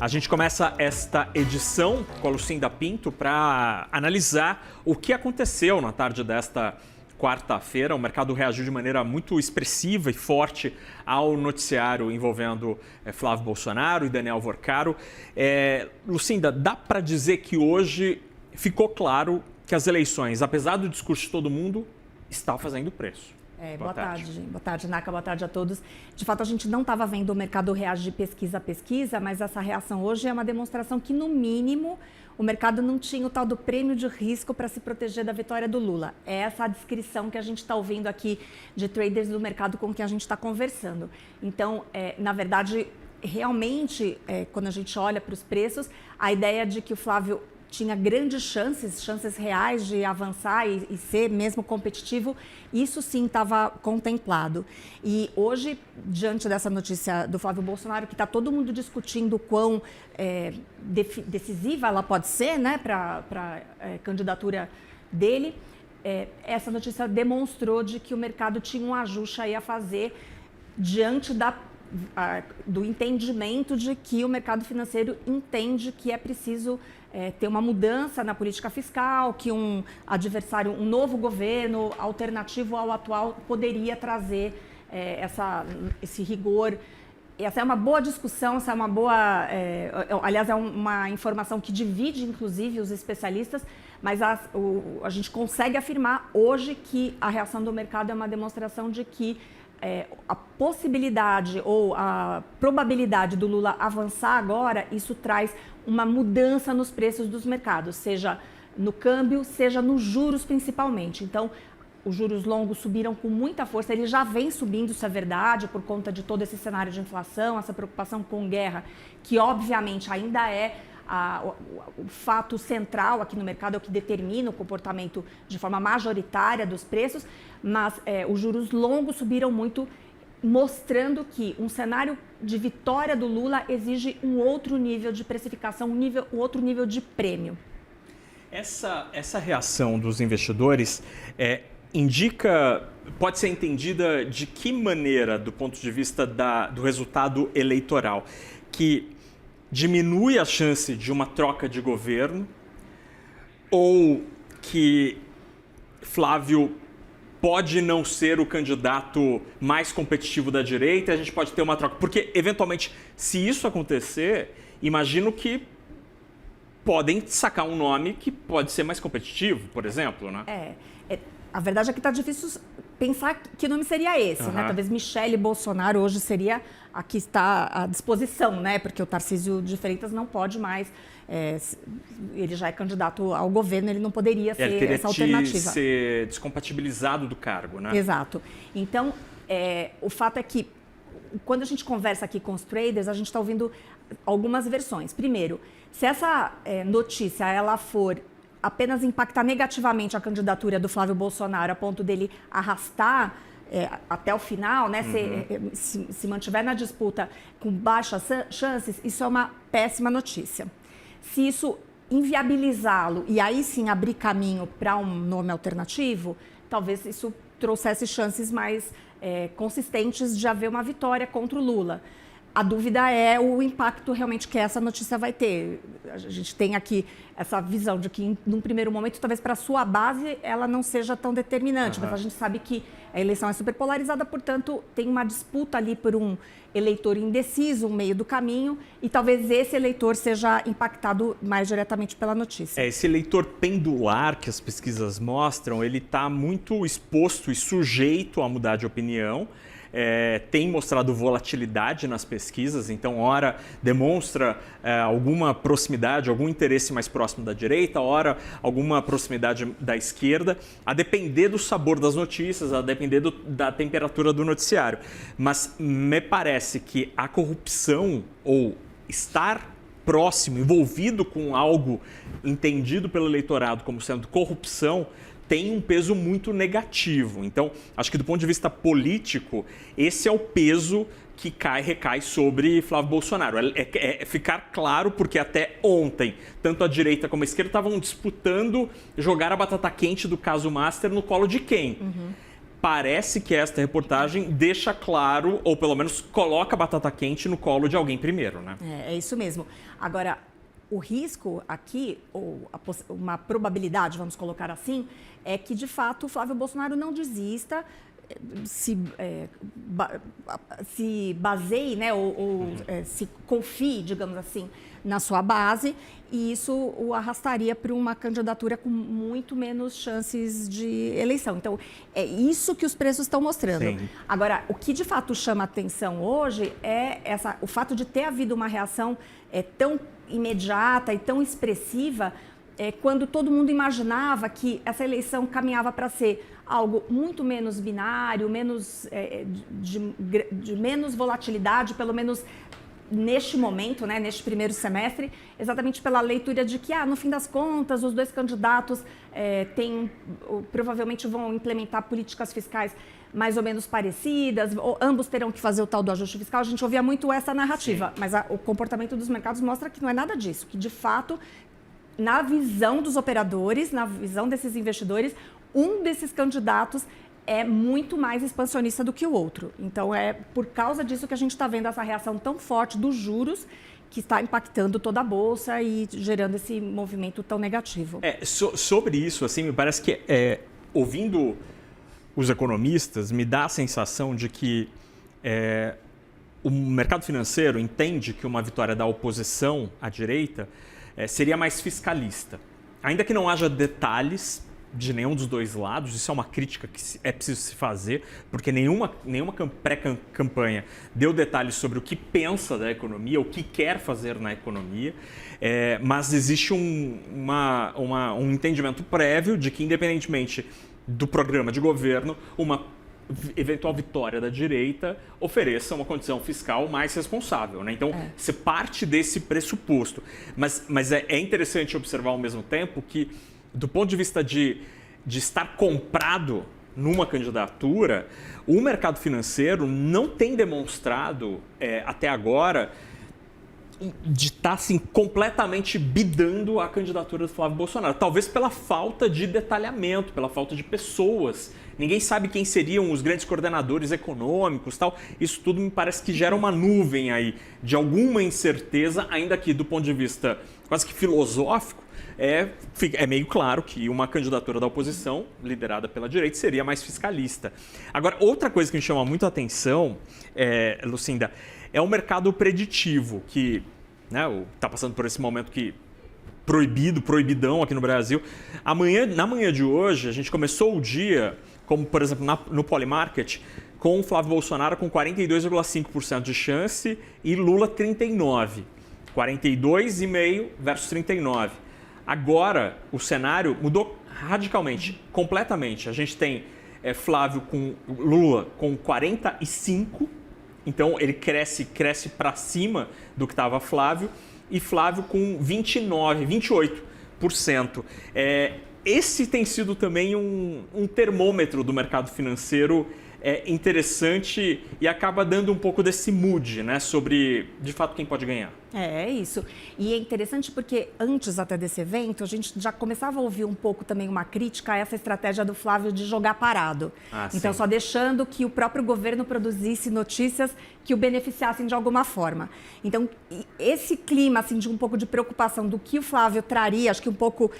A gente começa esta edição com a Lucinda Pinto para analisar o que aconteceu na tarde desta quarta-feira. O mercado reagiu de maneira muito expressiva e forte ao noticiário envolvendo Flávio Bolsonaro e Daniel Worcaro. Lucinda, dá para dizer que hoje ficou claro que as eleições, apesar do discurso de todo mundo, está fazendo preço. Boa tarde, Naka, boa tarde a todos. De fato, a gente não estava vendo o mercado reagir pesquisa a pesquisa, mas essa reação hoje é uma demonstração que, no mínimo, o mercado não tinha o tal do prêmio de risco para se proteger da vitória do Lula. É essa a descrição que a gente está ouvindo aqui de traders do mercado com quem a gente está conversando. Então, na verdade, realmente, quando a gente olha para os preços, a ideia de que o Flávio tinha grandes chances reais de avançar e ser mesmo competitivo, isso sim estava contemplado. E hoje, diante dessa notícia do Flávio Bolsonaro, que está todo mundo discutindo quão decisiva ela pode ser, né, para a candidatura dele, essa notícia demonstrou de que o mercado tinha um ajuste aí a fazer diante do entendimento de que o mercado financeiro entende que é preciso ter uma mudança na política fiscal, que um adversário, um novo governo alternativo ao atual poderia trazer esse rigor. Essa é uma boa discussão, essa é uma boa... aliás, é uma informação que divide, inclusive, os especialistas, mas a gente consegue afirmar hoje que a reação do mercado é uma demonstração de que a possibilidade ou a probabilidade do Lula avançar agora, isso traz uma mudança nos preços dos mercados, seja no câmbio, seja nos juros principalmente. Então, os juros longos subiram com muita força, ele já vem subindo, isso é verdade, por conta de todo esse cenário de inflação, essa preocupação com guerra, que obviamente ainda é o fato central aqui no mercado, é o que determina o comportamento de forma majoritária dos preços, mas os juros longos subiram muito, mostrando que um cenário de vitória do Lula exige um outro nível de precificação, um outro nível de prêmio. Essa reação dos investidores pode ser entendida de que maneira, do ponto de vista do resultado eleitoral, que diminui a chance de uma troca de governo ou que Flávio pode não ser o candidato mais competitivo da direita e a gente pode ter uma troca? Porque, eventualmente, se isso acontecer, imagino que podem sacar um nome que pode ser mais competitivo, por exemplo, né? A verdade é que está difícil pensar que nome seria esse, né? Talvez Michele Bolsonaro hoje seria a que está à disposição, né? Porque o Tarcísio de Freitas não pode mais, ele já é candidato ao governo, ele não poderia ser essa alternativa. Ele ser descompatibilizado do cargo, né? Exato. Então, o fato é que quando a gente conversa aqui com os traders, a gente está ouvindo algumas versões. Primeiro, se essa notícia ela for apenas impactar negativamente a candidatura do Flávio Bolsonaro a ponto dele arrastar até o final, né, se mantiver na disputa com baixas chances, isso é uma péssima notícia. Se isso inviabilizá-lo e aí sim abrir caminho para um nome alternativo, talvez isso trouxesse chances mais consistentes de haver uma vitória contra o Lula. A dúvida é o impacto realmente que essa notícia vai ter. A gente tem aqui essa visão de que, num primeiro momento, talvez para a sua base ela não seja tão determinante, mas a gente sabe que a eleição é super polarizada, portanto, tem uma disputa ali por um eleitor indeciso, um meio do caminho, e talvez esse eleitor seja impactado mais diretamente pela notícia. Esse eleitor pendular que as pesquisas mostram, ele está muito exposto e sujeito a mudar de opinião. Tem mostrado volatilidade nas pesquisas, então, ora demonstra alguma proximidade, algum interesse mais próximo da direita, ora alguma proximidade da esquerda, a depender do sabor das notícias, a depender da temperatura do noticiário. Mas me parece que a corrupção ou estar próximo, envolvido com algo entendido pelo eleitorado como sendo corrupção, tem um peso muito negativo. Então, acho que do ponto de vista político, esse é o peso que recai sobre Flávio Bolsonaro. É ficar claro, porque até ontem, tanto a direita como a esquerda estavam disputando jogar a batata quente do caso Master no colo de quem? parece que esta reportagem deixa claro, ou pelo menos coloca a batata quente no colo de alguém primeiro, né? É isso mesmo. Agora, o risco aqui, ou uma probabilidade, vamos colocar assim, é que, de fato, o Flávio Bolsonaro não desista, se baseie, né, se confie, digamos assim, na sua base, e isso o arrastaria para uma candidatura com muito menos chances de eleição. Então, é isso que os preços estão mostrando. Sim. Agora, o que de fato chama atenção hoje é o fato de ter havido uma reação tão imediata e tão expressiva quando todo mundo imaginava que essa eleição caminhava para ser algo muito menos binário, de menos volatilidade, pelo menos neste momento, né, neste primeiro semestre, exatamente pela leitura de que, no fim das contas, os dois candidatos provavelmente vão implementar políticas fiscais mais ou menos parecidas, ou ambos terão que fazer o tal do ajuste fiscal. A gente ouvia muito essa narrativa, mas o comportamento dos mercados mostra que não é nada disso, que de fato, na visão dos operadores, na visão desses investidores, um desses candidatos é muito mais expansionista do que o outro. Então, é por causa disso que a gente está vendo essa reação tão forte dos juros, que está impactando toda a Bolsa e gerando esse movimento tão negativo. Sobre isso, assim, me parece que, ouvindo os economistas, me dá a sensação de que o mercado financeiro entende que uma vitória da oposição à direita seria mais fiscalista. Ainda que não haja detalhes de nenhum dos dois lados, isso é uma crítica que é preciso se fazer, porque nenhuma pré-campanha deu detalhes sobre o que pensa da economia, o que quer fazer na economia, mas existe um entendimento prévio de que, independentemente do programa de governo, uma eventual vitória da direita ofereça uma condição fiscal mais responsável, né? Então, você parte desse pressuposto. Mas é interessante observar ao mesmo tempo que, do ponto de vista de estar comprado numa candidatura, o mercado financeiro não tem demonstrado até agora de estar assim, completamente bidando a candidatura do Flávio Bolsonaro. Talvez pela falta de detalhamento, pela falta de pessoas. Ninguém sabe quem seriam os grandes coordenadores econômicos, tal. Isso tudo me parece que gera uma nuvem aí de alguma incerteza, ainda que do ponto de vista quase que filosófico, é meio claro que uma candidatura da oposição, liderada pela direita, seria mais fiscalista. Agora, outra coisa que me chama muito a atenção, Lucinda, é o mercado preditivo, que está passando por esse momento que proibidão aqui no Brasil. Na manhã de hoje, a gente começou o dia, como por exemplo no Polymarket, com o Flávio Bolsonaro com 42,5% de chance e Lula 39%. 42,5% versus 39%. Agora, o cenário mudou radicalmente, completamente. A gente tem Lula com 45%, então ele cresce para cima do que estava Flávio, e Flávio com 28%. Esse tem sido também um termômetro do mercado financeiro interessante e acaba dando um pouco desse mood, né, sobre, de fato, quem pode ganhar. É isso. E é interessante porque antes até desse evento, a gente já começava a ouvir um pouco também uma crítica a essa estratégia do Flávio de jogar parado. Então, só deixando que o próprio governo produzisse notícias que o beneficiassem de alguma forma. Então, esse clima assim, de um pouco de preocupação do que o Flávio traria, acho que um pouco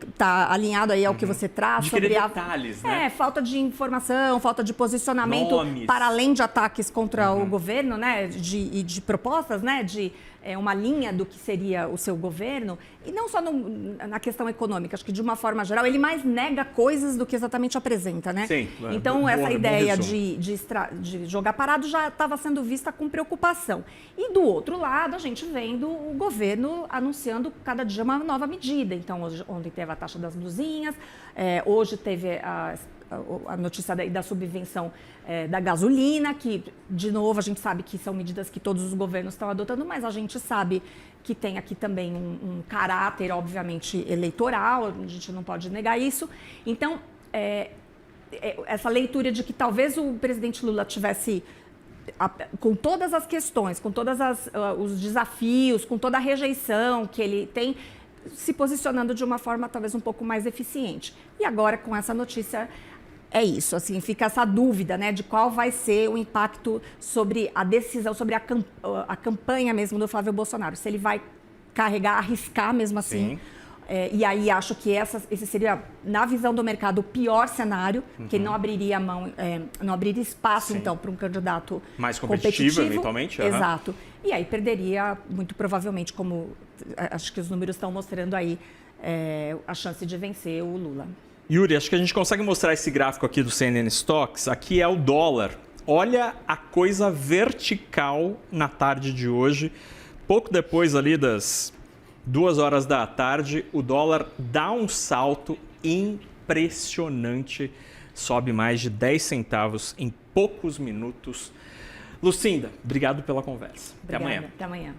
está alinhado aí ao que você traz. De querer detalhes, né? Falta de informação, falta de posicionamento, nomes, para além de ataques contra o governo, né? De propostas, né? De uma linha do que seria o seu governo, e não só na questão econômica, acho que de uma forma geral, ele mais nega coisas do que exatamente apresenta, né? Sim. Então, essa ideia de jogar parado já estava sendo vista com preocupação. E do outro lado, a gente vendo o governo anunciando cada dia uma nova medida. Então, ontem teve a taxa das blusinhas, hoje teve a notícia da subvenção da gasolina, que, de novo, a gente sabe que são medidas que todos os governos estão adotando, mas a gente sabe que tem aqui também um caráter, obviamente, eleitoral, a gente não pode negar isso. Então, essa leitura de que talvez o presidente Lula tivesse, com todas as questões, com todos os desafios, com toda a rejeição que ele tem, se posicionando de uma forma talvez um pouco mais eficiente. E agora, com essa notícia, É isso, assim, fica essa dúvida, né, de qual vai ser o impacto sobre a decisão, sobre a campanha mesmo do Flávio Bolsonaro. Se ele vai carregar, arriscar mesmo assim. E aí acho que esse seria, na visão do mercado, o pior cenário, que não abriria mão, não abriria espaço, então, para um candidato mais competitivo, eventualmente. Exato. E aí perderia, muito provavelmente, como acho que os números estão mostrando aí, a chance de vencer o Lula. Yuri, acho que a gente consegue mostrar esse gráfico aqui do CNN Stocks. Aqui é o dólar. Olha a coisa vertical na tarde de hoje. Pouco depois ali das 2 horas da tarde, o dólar dá um salto impressionante. Sobe mais de 10 centavos em poucos minutos. Lucinda, obrigado pela conversa. Obrigada, Até amanhã. Até amanhã.